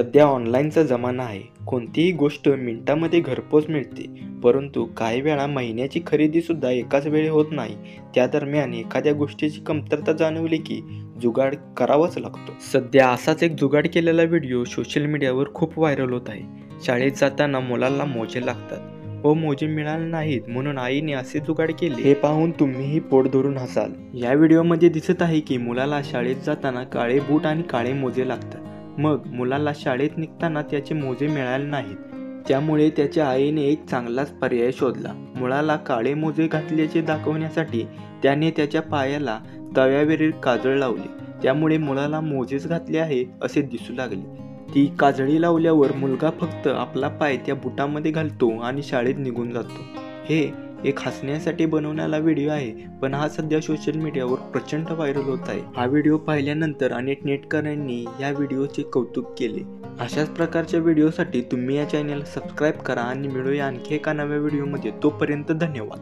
सध्या ऑनलाईनचा जमाना आहे. कोणतीही गोष्ट मिनिटामध्ये घरपोच मिळते, परंतु काही वेळा महिन्याची खरेदीसुद्धा एकाच वेळी होत नाही. त्या दरम्यान एखाद्या गोष्टीची कमतरता जाणवली की जुगाड करावाच लागतो. सध्या असाच एक जुगाड केलेला व्हिडिओ सोशल मीडियावर खूप व्हायरल होत आहे. शाळेत जाताना मुलाला मोजे लागतात व मोजे मिळाले नाहीत म्हणून आईने असे जुगाड केले. हे पाहून तुम्हीही पोट धरून हसाल. या व्हिडिओमध्ये दिसत आहे की मुलाला शाळेत जाताना काळे बूट आणि काळे मोजे लागतात. मग मुलाला शाळेत निघताना त्याचे मोजे मिळाले नाहीत. त्यामुळे त्याच्या आईने एक चांगलाच पर्याय शोधला. मुलाला काळे मोजे घातल्याचे दाखवण्यासाठी त्याने त्याच्या पायाला तव्यावरील काजळ लावली. त्यामुळे मुलाला मोजेच घातले आहे असे दिसू लागले. ती काजळी लावल्यावर मुलगा फक्त आपला पाय त्या बुटामध्ये घालतो आणि शाळेत निघून जातो. हे एक हसण्यासाठी बनवलेला व्हिडिओ आहे, पण हा सध्या सोशल मीडियावर प्रचंड व्हायरल होत आहे. हा व्हिडिओ पाहिल्यानंतर अनेक नेटकऱ्यांनी या व्हिडिओचे कौतुक केले. अशाच प्रकारच्या व्हिडिओसाठी तुम्ही या चॅनलला सबस्क्राईब करा आणि मिळूया आणखी एका नव्या व्हिडिओमध्ये. तोपर्यंत धन्यवाद.